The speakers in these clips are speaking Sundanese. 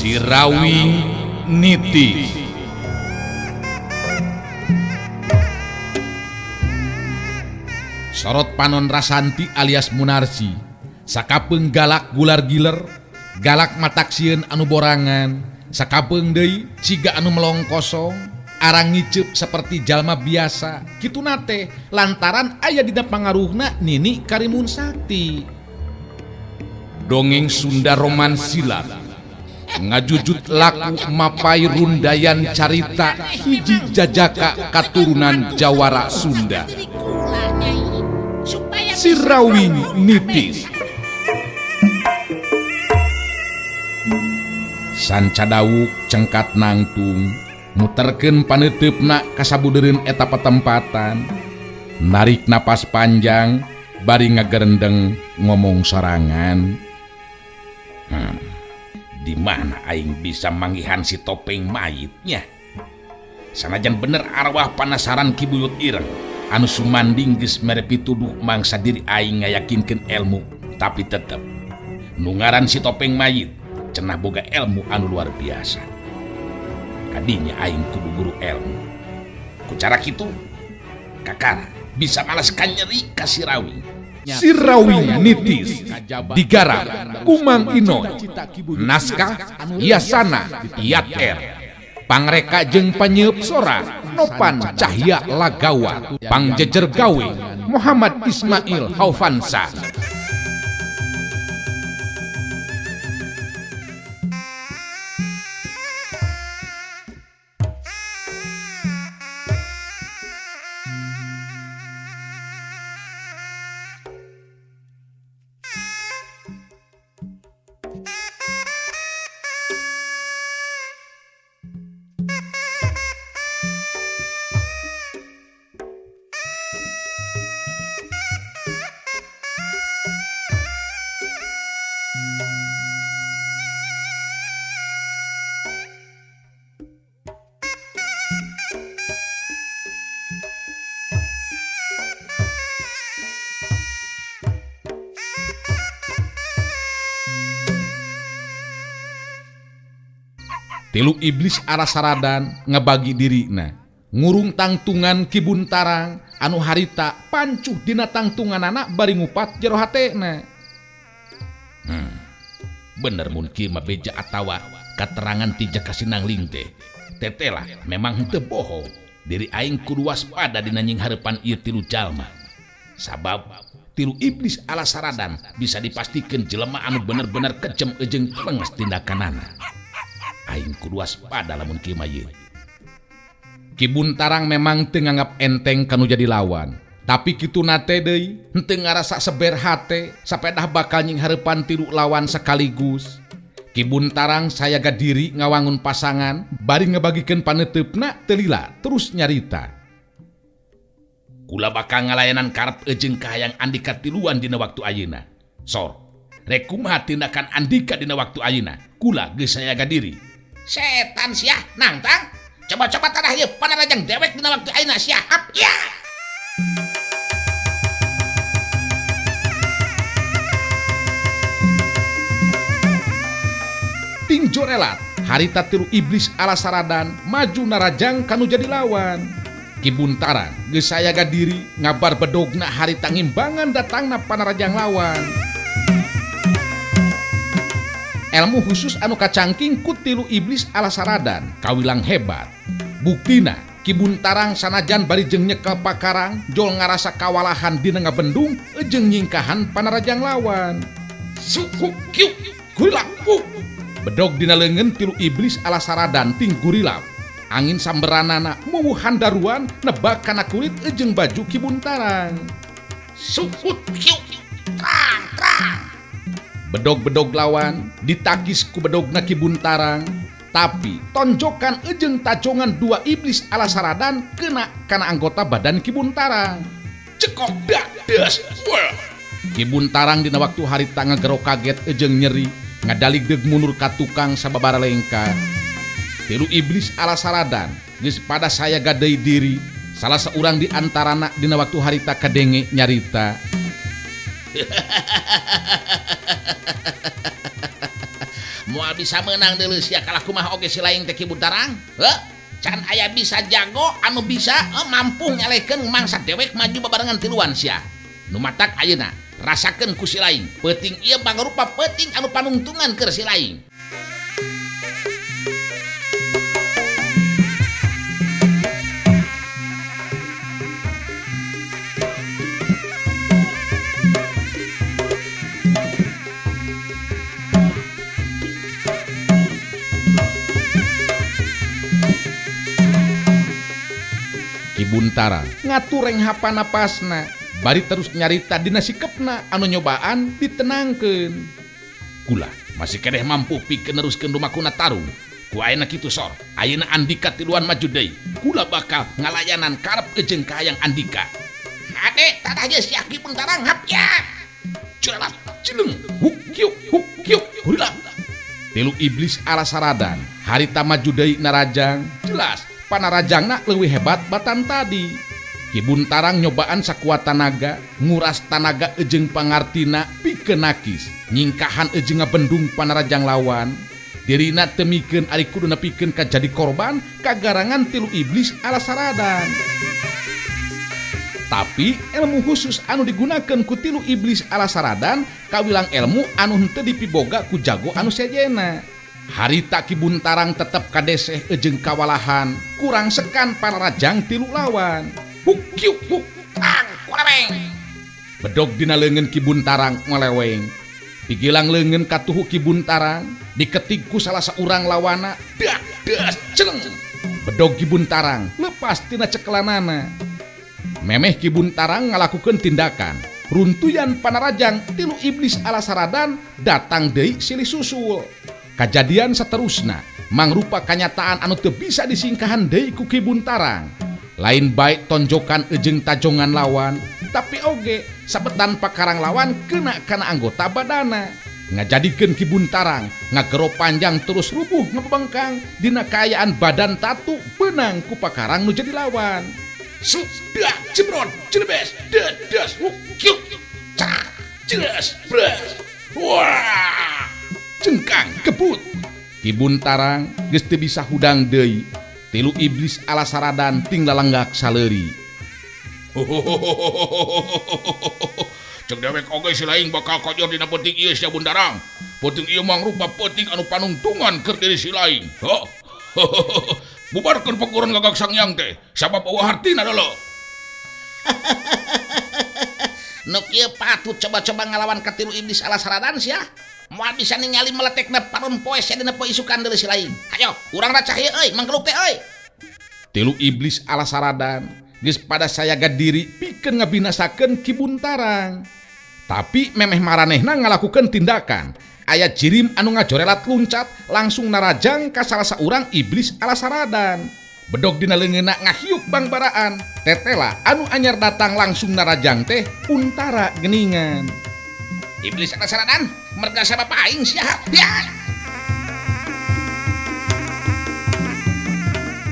Sirawing Niti. Sorot Panon Rasanti alias Munarsi, sakapeung galak gular giler, galak mataksieun anu borangan, sakapeung deui ciga anu melong kosong, arang ngiceup seperti jalma biasa, kitu nate lantaran aya dina pangaruhna Nini Karimun Sakti. Dongeng Sunda Romansilat ngajujut laku mapai rundayan carita hiji jajaka katurunan Jawara Sunda. Sirawing Nitis. Sanca dawuk cengkat nangtung muterkeun paneteupna kasabudereun eta patempatan, narik napas panjang bari ngagerendeng ngomong sorangan. Di mana aing bisa manggihan si topeng mayitnya? Sanajan bener arwah panasaran kibuyut ireng anu sumanding geus mere pituduh mangsa diri aing ngayakinkeun ilmu, tapi tetep nu ngaran si topeng mayit cenah boga ilmu anu luar biasa. Kadinya aing kudu guru ilmu. Ku cara kitu kakara bisa malaskan nyeri ka Sirawing. Sirawing Nitis digarap Kumang Inoy, naskah Yasana Yat-Er, pangreka jeung panyeup sora Nopan Cahya Lagawa, pangjejer gawe Muhammad Ismail Haufansa. Tilu iblis arasaradan ngebagi dirina, ngurung tangtungan Kibun Tarang anu harita pancuh dina tangtungan anak bari ngupat jero hatena. Bener mun kieu mah beja atawa katerangan ti Jaka Sinangling teh. Tetela memang henteu bohong, diri aing kudu waspada dina nying hareupan ieu tilu jalma. Sabab tilu iblis alasaradan bisa dipastikeun jelema anu bener-bener kejem jeung penges tindakanana. Aing kudu waspada lamun kieu mah ieu. Kibun Tarang memang teu nganggap enteng kanu jadi lawan, tapi kitu nate deui henteu ngarasa seber hate sapedah bakal nying hareupan tilu lawan sekaligus. Kibun Tarang sayaga diri ngawangun pasangan bari ngebagikeun paneteupna teu lila terus nyarita. Kula bakal ngalayanan karep jeung kahayang Andika tiluan dina waktu ayeuna. Sor, rek kumaha tindakan Andika dina waktu ayeuna? Kula geus sayaga diri. Setan sia nangtang, coba-coba tanah ieu panarajang dewek dina waktu ayeuna sia hap ya. Tinjo relat harita tilu iblis alasaradan maju narajang kanu jadi lawan. Kibun Tarang geus sayaga diri ngabar bedogna harita ngimbangan datangna panarajang lawan. Ilmu khusus anu kacangking ku tilu iblis alasaradan kawilang hebat. Buktina Kibun Tarang sanajan bari jeung nyekel pakarang jol ngarasa kawalahan dina ngabendung jeung nyingkahan panarajang lawan. Suku kiu gurilap bedog dina leungeun tilu iblis alasaradan ting gurilap. Angin samberanana muwuhan daruan nebak kana kulit jeung baju Kibun Tarang. Suku kiu trang trang. Bedog-bedog lawan ditakis ku bedogna Kibun Tarang, tapi tonjokan jeung tajongan dua iblis alasaradan kena kana anggota badan Kibun Tarang. Cekok dadas. Kibun Tarang dina waktu harita ngagero kaget jeung nyeri ngadalig deug mundur ka tukang sababara lengka. Tilu iblis alasaradan geus pada sayaga deui diri, salah seorang di antarana dina waktu harita kadenge nyarita. Moal bisa menang deuleu sia kalah kumaha oge si laing teh Ki Buntarang. Heuh, can aya bisa jago anu bisa mampu nyalekeun mangsa dewek maju babarengan tiluan sia. Nu matak ayeuna rasakeun ku si laing, peuting ieu mangrupa peuting anu panungtungan keur si laing. Ki Buntarang ngatureng hapa napasna, bari terus nyarita dina sikepna anu nyobaan ditenangkeun. Kula masih kedeh mampu pikeun neruskeun lumakuna tarung. Ku ayeuna kitu sor, ayeuna Andika tiluan maju deui. Kula bakal ngalayanan karep ejeung ka hayang Andika. Ade tah geus sia Ki Buntarang hapya. Celat, cileng, huk kiuk, hurilang. Tilu iblis Alasaradan, harita maju deui narajang, jelas panarajangna leuwih hebat batan tadi. Ki Buntarang nyobaan sakuat tanaga, nguras tanaga ejeung pangartina pikeun nakis, nyingkahan ejeung ngabendung panarajang lawan. Dirina teu mikeun ari kudu nepikeun ka jadi korban kagarangan tilu iblis Alasaradan. Tapi ilmu khusus anu digunakeun ku tilu iblis Alasaradan kawilang ilmu anu henteu dipiboga ku jago anu sejena. Harita Ki Buntarang tetep kadeseh ejeung kawalahan, kurang sekan panarajang tilu lawan. Huk kiuk huk tang kurang. Bedog dina leungeun Ki Buntarang ngeleweng. Pigilang leungeun katuhu Ki Buntarang diketik ku salah saurang lawana, das celeng. Bedog Ki Buntarang lepas tina cekelanana. Memeh Ki Buntarang ngalakukeun tindakan runtuyan panarajang tilu iblis Alasaradan datang deui silih susul. Kajadian saterusna mangrupa kanyataan anu teu bisa disingkahan deui ku Ki Buntarang. Lain baik tonjokan ejeung tajongan lawan, tapi oge sabetan pakarang lawan kena kana anggota badana. Ngajadikeun Ki Buntarang ngagero panjang terus rubuh ngabengkang dina kaayaan badan tatu beunang ku pakarang nu jadi lawan. Sudah jebrot jelebes das kyuk cak jelas bras. Wah, cengkang kebut. Ki Buntarang geus teu bisa hudang deui. Tilu iblis Alasaradan tinggal lenggak saleuri. Cek dewek oge si laing bakal kojor dina peuting ieu sia Buntarang. Peuting ieu mangrupa peuting anu panungtungan keur diri si laing. Bubarkeun pengkuran Gagak Sangyang teh, sabab eueuh hartina dolo. Nu kieu patut coba-coba ngalawan ka tilu iblis Alasaradan sia. Moal bisa ningali meletekna parun poe sia dina poe isukan deuleu si laing. Hayo, urang racah ieu euy, manggeluk teh euy. Tilu iblis Alasaradan geus pada sayaga diri pikeun ngabinasakeun Ki Buntarang. Tapi memeh maranehna ngalakukeun tindakan. Aya jirim anu ngajorelat luncat langsung narajang ka salah saurang iblis Alasaradan. Bedog dina leungeunna ngahiuk bangbaraan. Tetela anu anyar datang langsung narajang teh Untara geuningan. Iblis Alasaradan, merga sabab aing sia. Ya.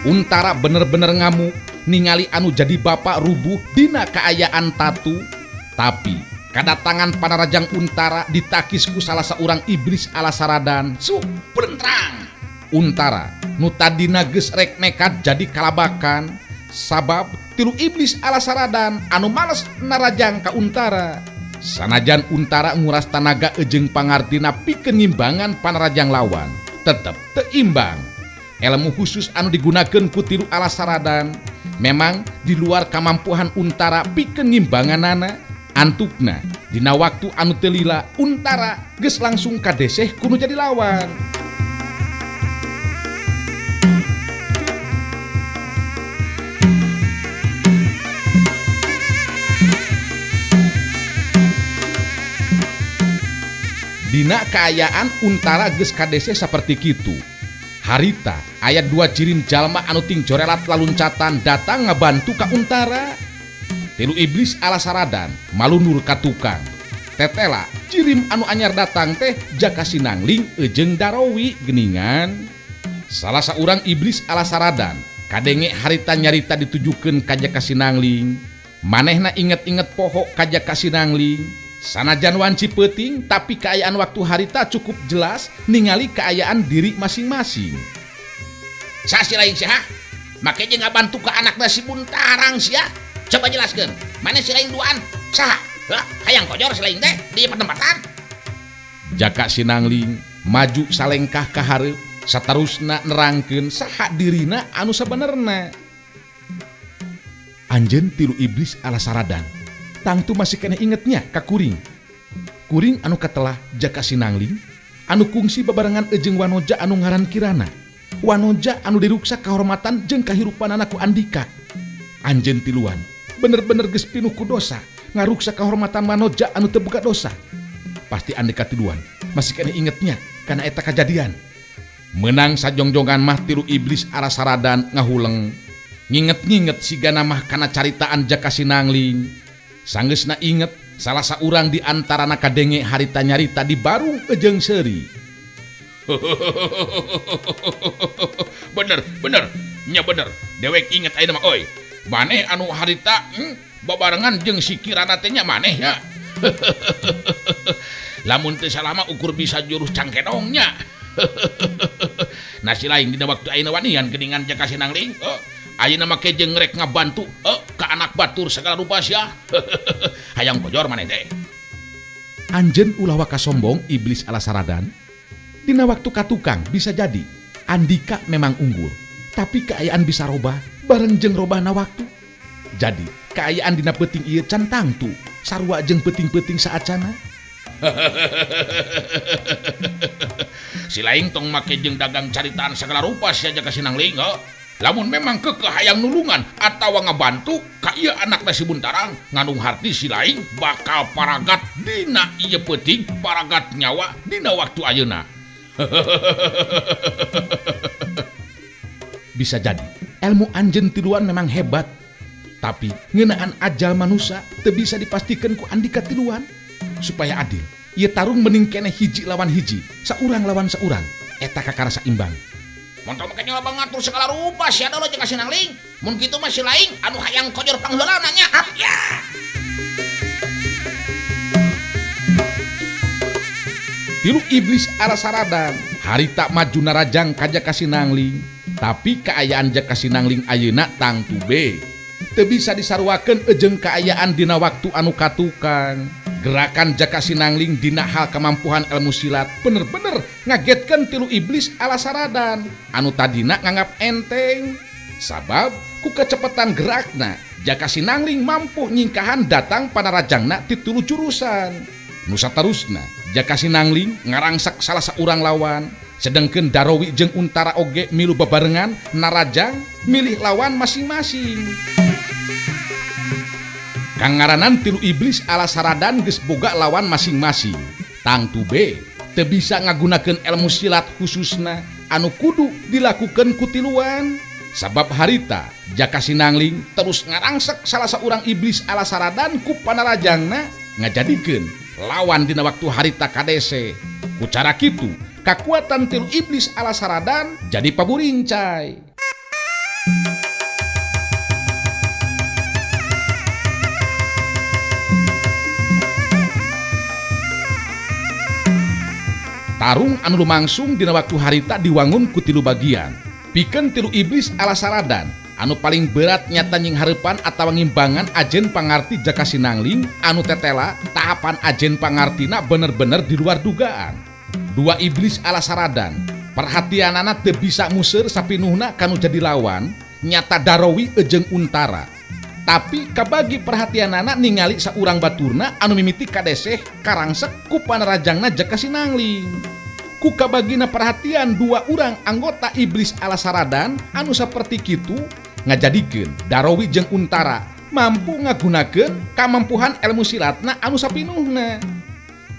Untara bener-bener ngamuk ningali anu jadi bapak rubuh dina kaayaan tatu. Tapi kadatangan panarajang Untara ditakis ku salah saurang iblis Alasaradan. Bentrang. Untara nu tadina geus rek nekat jadi kalabakan sabab tilu iblis Alasaradan anu males narajang ka Untara. Sanajan Untara nguras tanaga ejeung pangartina pikeun ngimbangan panarajang lawan, tetep teu imbang. Ilmu khusus anu digunakeun ku tilu Alasaradan memang di luar kamampuan Untara pikeun ngimbanganana. Antukna dina waktu anu teu lila Untara geus langsung kadeseh kudu jadi lawan. Dina kaayaan Untara geus kadeseh saperti kitu. Harita aya dua jirim jalma anu ting jorelat laluncatan datang ngabantu ka Untara. Tilu iblis Alasaradan malu nur ka tukang. Tetela jirim anu anyar datang teh Jaka Sinangling ejeung Darowi geuningan. Salah saurang iblis Alasaradan kadenge harita nyarita ditujukeun ka Jaka Sinangling. Manehna inget-inget poho ka Jaka Sinangling Sanajan wanci peuting tapi keayaan waktu harita cukup jelas ningali keayaan diri masing-masing. Sa si lain sia make jeung ngabantu ka anakna si Buntarang sia. Coba jelaskeun mana si lain duaan saha hayang kojor si lain teh di pertempatan. Jaka Sinangling maju salengkah ka hareup saterusna nerangkeun saha dirina anu sabenerna. Anjeun tilu iblis Alasaradan tangtu masih kena ingetnya ka kuring anu katelah Jaka Sinangling anu kungsi babarengan ejeng Wanoja anu ngaran Kirana. Wanoja anu diruksa kahormatan jeung kahirupanana ku Andika. Anjeun tiluan bener-bener geus pinuh ku dosa ngaruksa kahormatan Wanoja anu teu boga dosa. Pasti Andika tiluan masih kena ingetnya kana eta kajadian. Menang sajongjongan mah tilu iblis Alasaradan ngahuleng nginget-nginget sigana mah kana caritaan Jaka Sinangling. Sanggeusna inget salah saurang di antarana kadenge harita nyarita di Barung Ejeng Seuri. Bener nya bener dewek inget ayeuna mah oi maneh anu harita babarengan jeung si Kirana teh nya maneh ya. Lamun teu salama ukur bisa jurus cangkenongnya. Nah si lain dina waktu ayeuna wanian geuningan Jaka Sinangling ayeuna make jeung rek ngabantu ka anak batur segala rupa sia. Hayang kojor maneh teh. Anjeun ulah waka sombong iblis Alasaradan. Dina waktu katukang bisa jadi Andika memang unggul, tapi keayaan bisa robah bareng jeung robahna waktu. Jadi keayaan dina peuting ieu can tangtu sarua jeung peuting-peuting saacana. Si lain tong make jeung dagang caritaan segala rupa sia Jaka Sinangling. Lamun memang kekeh hayang nulungan atawa ngabantu ka ieu anakna si Buntarang ngandung harti si lain bakal paragat dina ieu peuting paragat nyawa dina waktu ayeuna. Bisa jadi ilmu anjeun tiluan memang hebat, tapi ngeunaan ajal manusia teu bisa dipastikan ku Andika tiluan. Supaya adil ieu tarung mending keneh hiji lawan hiji, saurang lawan saurang, eta kakarasa imbang. Montong make nyoba ngatur segala rupa sia da lo Jaka Sinangling. Mun kitu mah si lain anu hayang kojor pangheulana nya ya. Tilu iblis Alasaradan harita maju narajang ka Jaka Sinangling, tapi keayaan Jaka Sinangling ayeuna tangtu be teu bisa disaruakeun ejeng keayaan dina waktu anu katukang. Gerakan Jaka Sinangling dina hal kemampuan ilmu silat bener-bener ngagetkeun tilu iblis Alasaradan anu tadina nganggap enteng. Sabab ku kecepetan gerakna Jaka Sinangling mampu nyingkahan datang panarajangna ti tilu jurusan. Nu saterusna Jaka Sinangling ngarangsak salah saurang lawan, sedengkeun Darowi jeung Untara oge milu babarengan narajang milih lawan masing-masing. Kangaranan tilu iblis Alasaradan geus boga lawan masing-masing. Tangtu be teu bisa ngagunakeun ilmu silat khususna anu kudu dilakukeun ku tiluan. Sabab harita Jaka Sinangling terus ngarangsek salah saurang iblis Alasaradan ku panarajangna ngajadikeun lawan dina waktu harita kadese. Ku cara kitu kakuatan tilu iblis Alasaradan jadi paburincai. Tarung anu lumangsung dina waktu harita diwangun ku tilu bagian. Pikeun tilu iblis Alasaradan anu paling berat nyata nying hareupan atawa ngimbangan ajen pangarti Jaka Sinangling anu tetela tahapan ajen pangartina bener-bener di luar dugaan. Dua iblis Alasaradan perhatianana teu bisa museur sapinuhna kanu jadi lawan nyata Darowi ejeng Untara. Tapi kabagi perhatianana ningali saurang baturna anu mimiti kadeseh karangsek ku panarajangna Jaka Sinangling. Ku kabagina perhatian dua urang anggota iblis Alasaradan anu saperti kitu ngajadikeun Darowi jeung Untara mampu ngagunakeun kamampuhan ilmu silatna anu sapinuhna.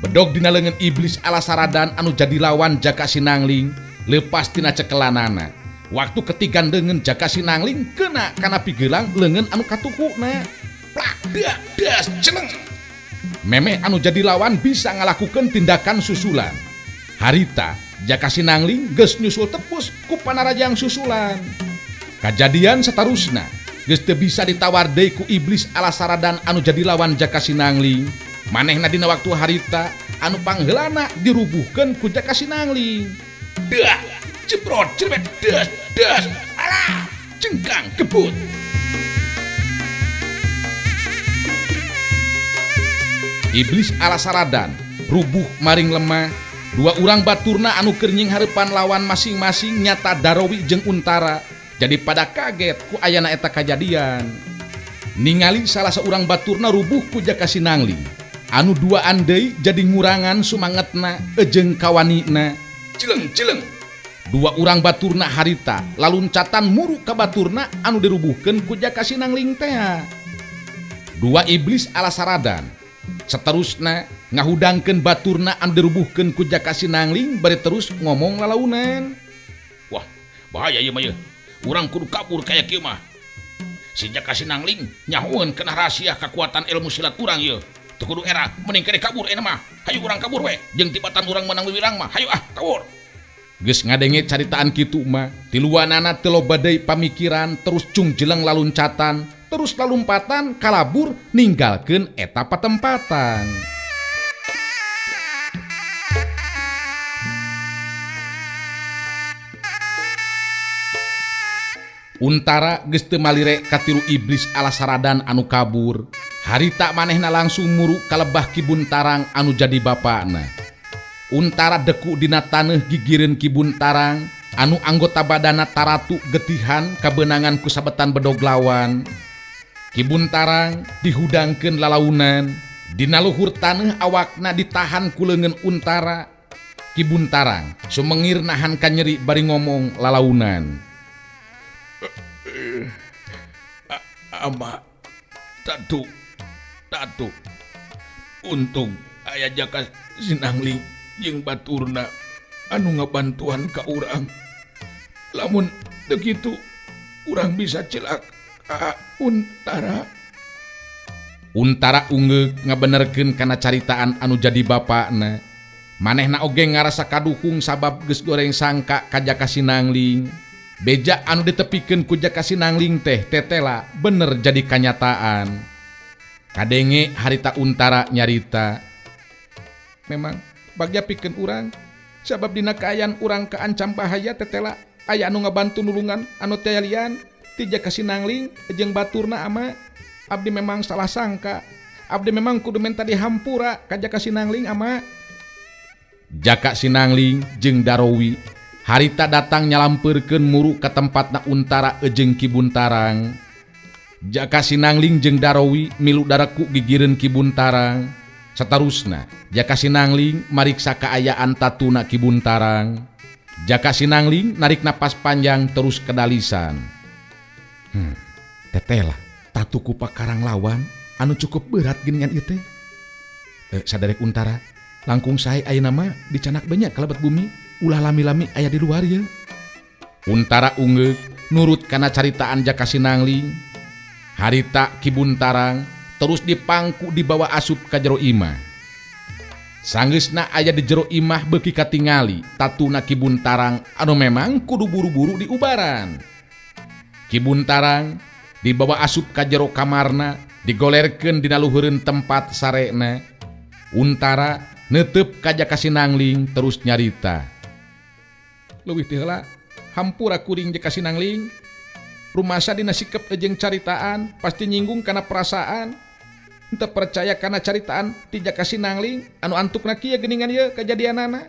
Bedog dina leungeun iblis Alasaradan anu jadi lawan Jaka Sinangling leupas tina cekelanana. Waktu ketigan leungeun Jaka Sinangling kena kana pigelang leungeun anu katukuna. Plak das ceneng. Meme anu jadi lawan bisa ngalakukeun tindakan susulan. Harita Jaka Sinangling geus nyusul tepus ku panarajang susulan. Kajadian satarusna geus teu bisa ditawar deui ku iblis Alasaradan anu jadi lawan Jaka Sinangling. manehna dina waktu harita anu pangheulana dirubuhkeun ku Jaka Sinangling. Dah, jebrot, jerbet, das, alah, cengkang kebut. Iblis Alasaradan rubuh maring lemah. Dua urang baturna anu keur nying hareupan lawan masing-masing nyata Darowi jeung Untara jadi pada kaget ku ayana eta kajadian. Ningali salah seorang baturna rubuh ku Jaka Sinangling. Anu duaan deui jadi ngurangan sumangetna jeung kawanina. Cileng. Dua urang baturna harita laluncatan muru ka baturna anu dirubuhkeun ku Jaka Sinangling teh. Dua iblis Alasaradan seterusna ngahudangkeun baturna anu dirubuhkeun ku Jaka Sinangling bari terus ngomong lalaunan. Wah, bahaya ieu mah ye. Urang kudu kabur kaya kieu mah. Si Jaka Sinangling nyahoeun kana rahasia kekuatan ilmu silat urang ye. Teu kudu era mending kade kabur eta mah. Hayu urang kabur we. Jeung tibatan urang menang wiwirang mah. Hayu kabur. Geus ngadenge caritaan kitu mah, tiluanana teu loba deui pamikiran terus cung jeleng laluncatan, terus lalumpatan kalabur ninggalkeun eta patempatan. Untara geus teu malire ka tilu iblis Alasaradan anu kabur, harita manehna langsung muru ka lebah Ki Buntarang anu jadi bapana. Untara deku dina taneuh gigireun Ki Buntarang anu anggota badana taratu getihan kabenangan ku sabetan bedog lawan. Ki Buntarang dihudangkeun lalaunan, dina luhur taneuh awakna ditahan ku leungeun Untara. Ki Buntarang sumengir nahan ka nyeri bari ngomong lalaunan. Ama Datu untung aya Jaka Sinangling jeung baturna anu ngabantuan ka urang. Lamun teu kitu urang bisa celaka Untara. Untara ungeug ngabenerkeun kana caritaan anu jadi bapakna. Manehna oge ngarasa kaduhung sabab geus goreng sangka ka Jaka Sinangling. Beja anu ditepikeun ku Jaka Sinangling teh tetela bener jadi kanyataan. Kadenge harita Untara nyarita. Memang bagja pikeun urang sabab dina kaayaan urang kaancam bahaya tetela aya anu ngabantu nulungan anu teu lian ti Jaka Sinangling jeung baturna ama. Abdi memang salah sangka. Abdi memang kudu menta dihampura ka Jaka Sinangling ama. Jaka Sinangling jeung Darowi harita datang nyalampeurkeun muru ka tempatna Untara jeung Ki Buntarang. Jaka Sinangling jeung Darowi milu dareku gigireun Ki Buntarang. Saterusna Jaka Sinangling mariksa kaayaan tatuna Ki Buntarang. Jaka Sinangling narik napas panjang terus kedalisan. Tetela tatuku pakarang lawan anu cukup berat geuningan ieu teh. Saderek Untara, langkung sae ayeuna mah dicanak banyak kalabat bumi, ulah lami-lami aya di luar ya. Untara ungeug nurut kana caritaan Jaka Sinangling. Harita Ki Buntarang terus dipangku dibawa asup ka jero imah. Sanggeusna aya di jero imah beuki katingali tatuna Ki Buntarang anu memang kudu buru-buru diubaran. Ki Buntarang dibawa asup ka jero kamarna, digolerkeun dina luhureun tempat sarena. Untara neuteup ka Jaka Sinangling terus nyarita. Leuwih teu heula hampura kuring Jaka Sinangling. Rumasa dina sikep jeung caritaan pasti nyinggung kana perasaan. Henteu percaya kana caritaan ti Jaka Sinangling anu antukna kieu geuningan ieu kajadianana.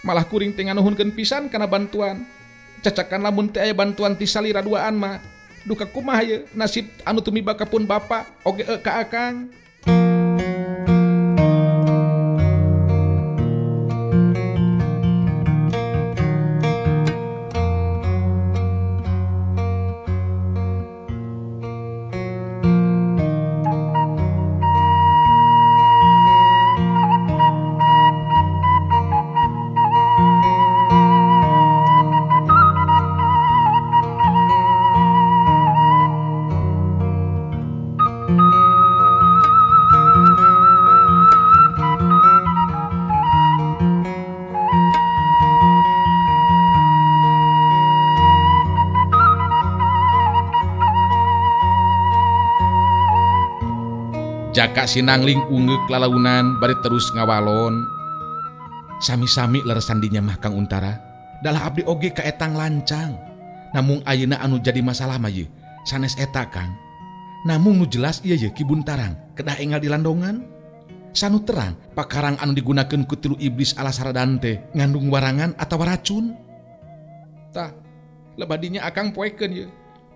Malah kuring teh nganuhunkeun pisan kana bantuan. Cacakan lamun teh aya bantuan ti salira duaan mah. Duka kumaha ieu nasib anu tumiba ka pun bapa oge ka akang. Jaka Sinangling ungek lalaunan bari terus ngawalon. Sami-sami leresan dinya mah Kang Untara. Dalah abdi oge ka etang lancang. Namung ayeuna anu jadi masalah mah ye sanes eta Kang. Namung nu jelas ieu ye Ki Buntarang kedah enggal di landongan. Sanu terang pakarang anu digunakeun ku tilu iblis Alasaradan teh ngandung warangan atawa racun. Tah, lebadinya akang poekeun ye.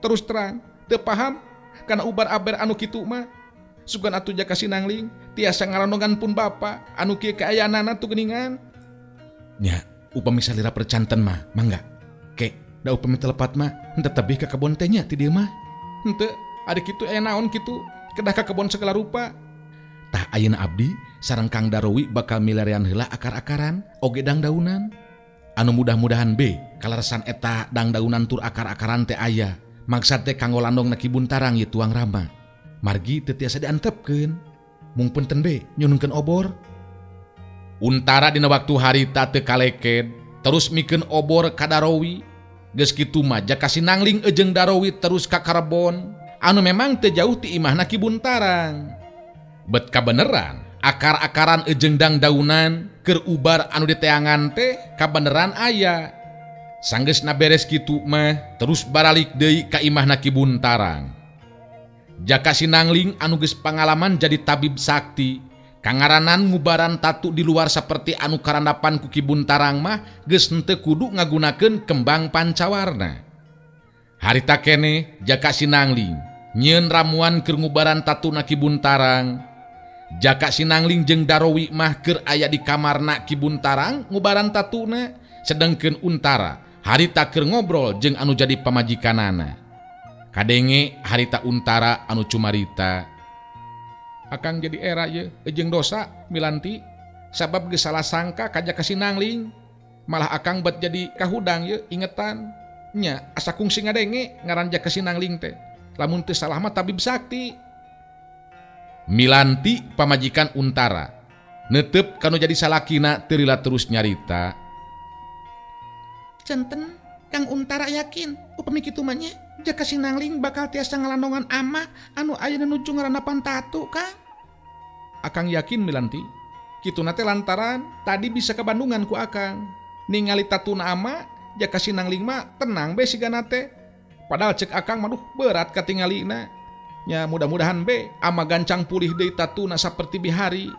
Terus terang teu paham kana ubar-aber anu kitu mah. Sugan atuh Jaka Sinangling tiasa ngarondongan pun bapa anu kieu kaayaanana tu geuningan. Nya, upami salira percanten mah, mangga. Ke, da upami telepat mah, henteu tebih ka kebon teh nya ti dieu mah. Henteu, ari kitu aya naon kitu, kedah ka kebon segala rupa. Tah ayeuna abdi sareng Kang Darowi bakal milarian heula akar-akaran oge dangdaunan. Anu mudah-mudahan be kalaresan eta dangdaunan tur akar-akaran teh aya. Maksad teh kanggo landongna Ki Buntarang ye tuang Rama. Margi teu tiasa diantepkeun. Mung punten be nyunungkeun obor. Untara dina waktu harita teu kaleked terus mikeun obor ka Darowi. Geus kitu mah Jaka Sinangling jeung Darowi terus ka Karebon anu memang teu jauh ti imahna Ki Buntarang. Bet kabeneran akar-akaran jeung dangdaunan keur ubar anu diteangan teh kabeneran aya. Sanggeusna beres kitu mah terus baralik deui ka imahna Ki Buntarang. Jaka Sinangling anu geus pangalaman jadi tabib sakti kangaranan ngubaran tatu di luar seperti anu karandapan ku Ki Buntarang mah geus henteu kudu ngagunakeun kembang pancawarna. Harita keneh Jaka Sinangling nyieun ramuan keur ngubaran tatuna Ki Buntarang. Jaka Sinangling jeung Darowi mah keur aya di kamarna Ki Buntarang ngubaran tatuna, sedengkeun Untara harita keur ngobrol jeung anu jadi pamajikanana. Kadenge harita Untara anu cumarita, akang jadi era ye jeung dosa Milanti sabab geus salah sangka ka Jaka Sinangling. Malah akang bet jadi kahudang ye ingetan nya asa kungsi ngadenge ngaran Jaka Sinangling teh lamun teu salah mah tabib sakti. Milanti pamajikan Untara neuteup kanu jadi salakina teu rila terus nyarita. Centen Kang Untara yakin upami kitu mah nya Jaka Sinangling bakal tiasa ngalandongan ama anu ayeuna nuju ngaranna Pantatu Kang. Akang yakin Milanti kituna teh lantaran tadi bisa ke Bandungan ku akang ningali tatuna ama Jaka Sinangling mah tenang be sigana teh. Padahal cek akang maduh berat katingalina. Nya mudah-mudahan be ama gancang pulih deui tatuna saperti bihari.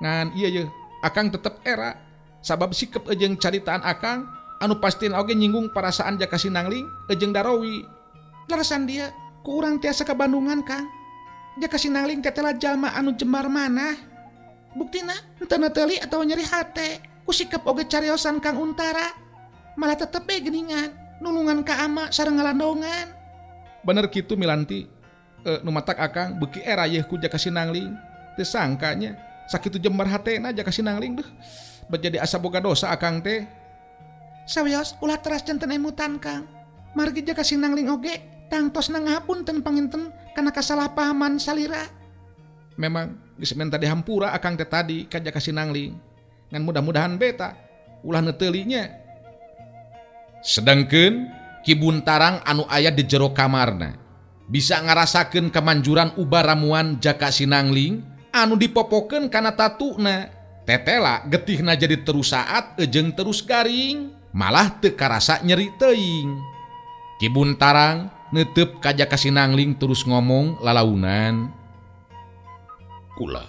Ngan ieu ye akang tetep era sabab sikep jeung caritaan akang anu pastina oge nyinggung perasaan Jaka Sinangling jeung Darowi. Larasan dia ku urang tiasa ka Bandungan Kang. Jaka Sinangling teh telah jalma anu jembar manah. Buktina henteu neuteuli atawa nyeri hate ku sikep oge cariosan Kang Untara. Malah tetep be geuningan nulungan ka ama sareng ngalandongan. Bener kitu Milanti. Nu matak akang beuki era yeuh ku Jaka Sinangling teu sangkanya sakitu jembar hatena Jaka Sinangling deuh bet jadi asa boga dosa akang teh. Sawios ulah teras janten emutan Kang. Margi Jaka Sinangling oge tangtos ngahapunten panginten kana kasalahpahaman salira. Memang geus menta dihampura akang teh tadi ka Jaka Sinangling. Ngan mudah-mudahan beta ulah neuteuli nya. Sedengkeun Ki Buntarang anu aya di jero kamarna bisa ngarasakeun kemanjuran ubar ramuan Jaka Sinangling anu dipopokeun kana tatuna. Tetela getihna jadi terus saat jeung terus garing, malah teu karasa nyeri teuing. Ki Buntarang neuteup ka Jaka Sinangling terus ngomong lalaunan. Kula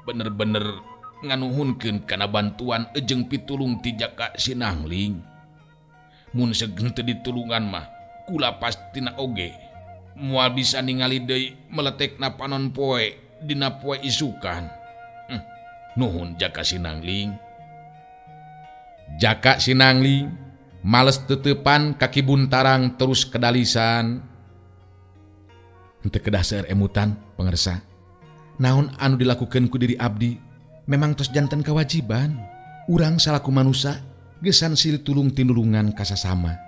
bener-bener nganuhunkeun kana bantuan jeung pitulung ti Jaka Sinangling. Mun seugeung teu ditulungan mah kula pastina oge moal bisa ningali deui meletekna panon poe dina poe isukan. Nuhun Jaka Sinangling. Jaka Sinangling males teutepan ka Ki Buntarang terus kedalisan. Henteu kedah seueur emutan pangarsa. Naon anu dilakukeun ku diri abdi memang tos janten kewajiban. Urang salaku manusia gesan silih tulung tinulungan ka sasama.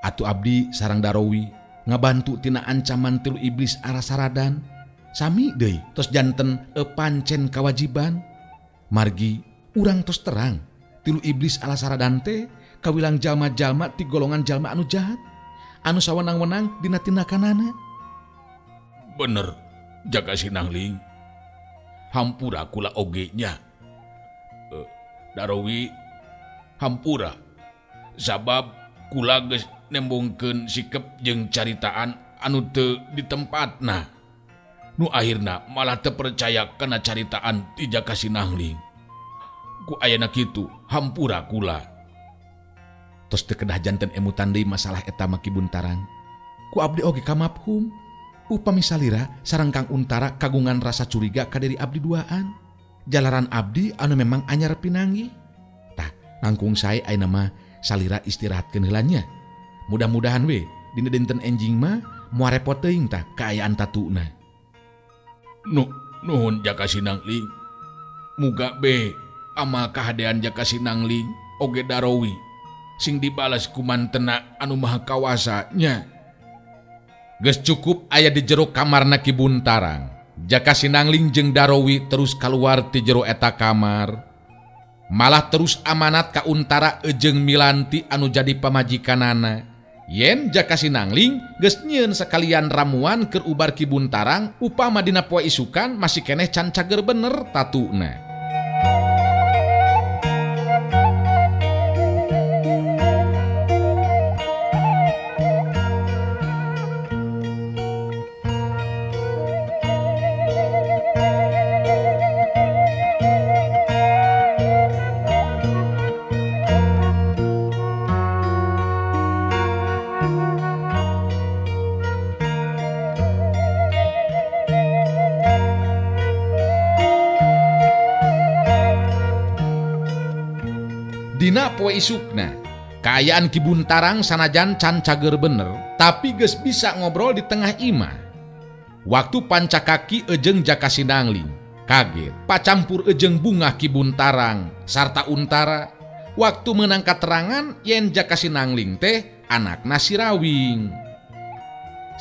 Atuh abdi sareng Darowi ngabantu tina ancaman tilu iblis Alasaradan. Sami deui tos janten pancen kewajiban. Margi urang tos terang tilu iblis Alasaradan teh kawilang jalma-jalma ti golongan jalma anu jahat anu sawenang-wenang dina tindakanana. Bener Jaka Sinangling, hampura kula ogenya. Darowi hampura sabab kula geus nembongkeun sikep jeung caritaan anu teu di tempatna. Nu akhirna malah teu percaya kana caritaan ti Jaka Sinangling. Ku ayana kitu hampura kula. Tos teu kedah janten emutan deui masalah eta mah Ki Buntarang. Ku abdi oge kamabhum. Upami salira sareng Kang Untara kagungan rasa curiga ka diri abdi duaan. Jalaran abdi anu memang anyar pinanggi. Tah, langkung sae ayeuna mah salira istirahatkeun heula nya. Mudah-mudahan we dina dinten enjing mah moal repot teuing tah kaayaan tatuna. Nuhun Jaka Sinangling. Muga be amal kahadean Jaka Sinangling oge Darowi sing dibalas ku mantena anu maha kawasa nya. Geus cukup aya di jero kamarna Ki Buntarang. Jaka Sinangling jeung Darowi terus kaluar ti jero eta kamar. Malah terus amanat ka Untara jeung Milanti anu jadi pamajikanana. Yen Jaka Sinangling geus nyieun sakalian ramuan keur ubar Ki Buntarang upama dina poe isukan masih keneh can cager bener tatuna. Dina poe isukna, kaayaan Ki Buntarang sanajan can cager bener, tapi geus bisa ngobrol di tengah imah. Waktu pancakaki ejeng Jaka Sinangling, kaget, pacampur ejeng bunga Ki Buntarang, sarta Untara. Waktu meunang katerangan yen Jaka Sinangling teh anakna si Rawing.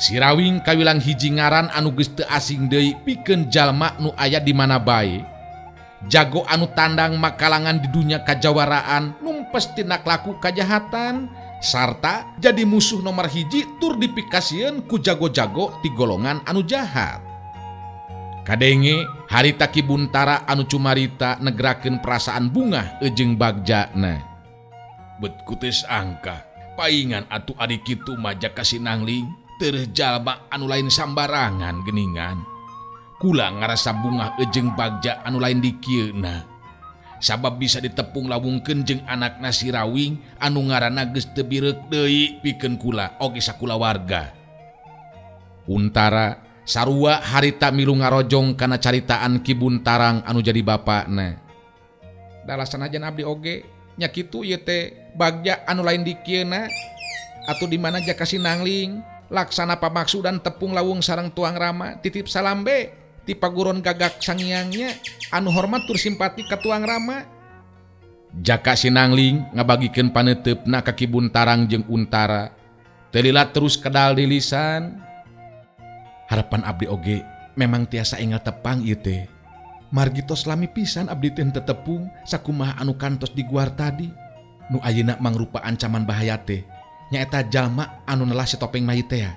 Si Rawing kawilang hiji ngaran anu geus teu asing deui pikeun jalma nu aya di mana bae. Jago anu tandang makalangan di dunia kajawaraan numpes tina laku kajahatan sarta jadi musuh nomor hiji tur dipikasieun ku jago-jago ti golongan anu jahat. Kadenge harita Ki Buntara anu cumarita negrakeun perasaan bunga ejeng bagjana. Bet kutis angka paingan atuh ari kitu mah Jaka Sinangling teu jalma anu lain sambarangan geuningan. Kula ngarasa bunga ejeng bagja anu lain di kieuna. Sabab bisa ditepung lawungkeun jeung anakna si Rawing anu ngaranna geus teu bireuk deui pikeun kula oge sakulawarga. Untara sarua harita milu ngarojong kana caritaan Ki Buntarang anu jadi bapakna. Dalasanajan abdi oge nya kitu ieu teh bagja anu lain di kieuna atuh di mana Jaka Sinangling laksana pamaksudan tepung lawung sareng tuang rama titip salambe ti paguron gagak sangiangnya anu hormat tur simpati ka tuang rama. Jaka Sinangling ngabagikeun paneuteup ka Ki Buntarang jeung Untara. Teu terus kedal di lisan. Harapan abdi oge memang tiasa enggal tepang ieu teh. Margi tos lami pisan abdi teh teu tepung sakumaha anu kantos di guar tadi. Nu ayeuna mangrupa ancaman bahaya teh nyaeta jalma anu nelah si topeng mayit teh.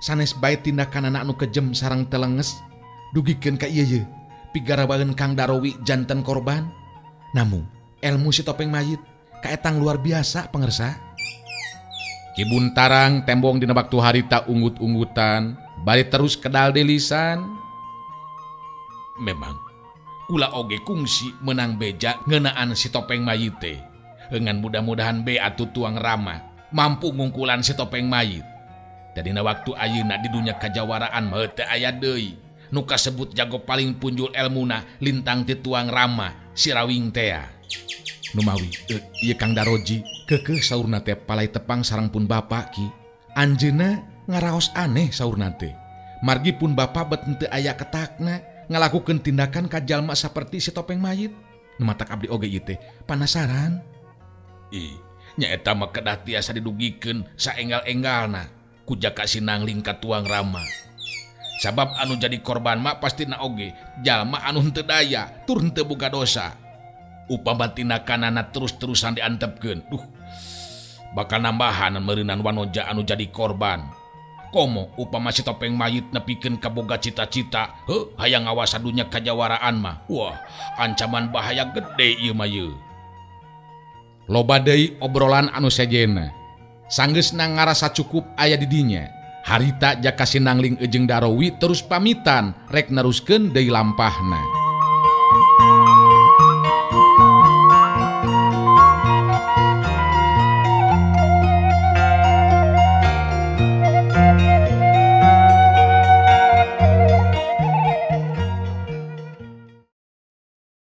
Sanes bae tindakanana anu kejem sareng telenges dugikeun ka ieu ye pigarawaeun Kang Darowi janten korban. Namun ilmu si topeng mayit kaetang luar biasa pangersa. Ki Buntarang tembong dina waktu harita unggut-unggutan bari terus kedal di lisan. Memang kula oge kungsi menang beja ngeunaan si topeng mayit teh. Eungan mudah-mudahan be atuh tuang rama mampu ngungkulan si topeng mayit. Dadina waktu ayeuna di dunia kajawaraan mah teu aya deui nu kasebut jago paling punjul elmuna lintang ti tuang rama si Rawing teh. Nu mawi ieu Kang Daroji keukeuh saurna teh palai tepang sareng pun bapa ki. Anjeunna ngaraos aneh saurna teh. Margi pun bapa bet teu aya ketakna ngalakukeun tindakan ka jalma saperti si topeng mayit. Nu matak abdi oge ieu teh panasaran. Nya eta mah kedah tiasa didugikeun saenggal-enggalna ku Jaka Sinangling ka tuang rama. Sabab anu jadi korban mah pastina oge jalma anu henteu daya tur henteu boga dosa. Upama tindakanana terus-terusan diantepkeun, bakal nambahan meureunan wanoja anu jadi korban. komo upama si topeng mayit nepikeun kaboga cita-cita hayang ngawasa dunya kajawaraan mah wah ancaman bahaya gede ieu mah ieu. Loba deui obrolan anu sejena sanggeusna ngarasa cukup aya di dinya harita jaka Sinangling jeung Darowi terus pamitan rek neruskeun deui lampahna.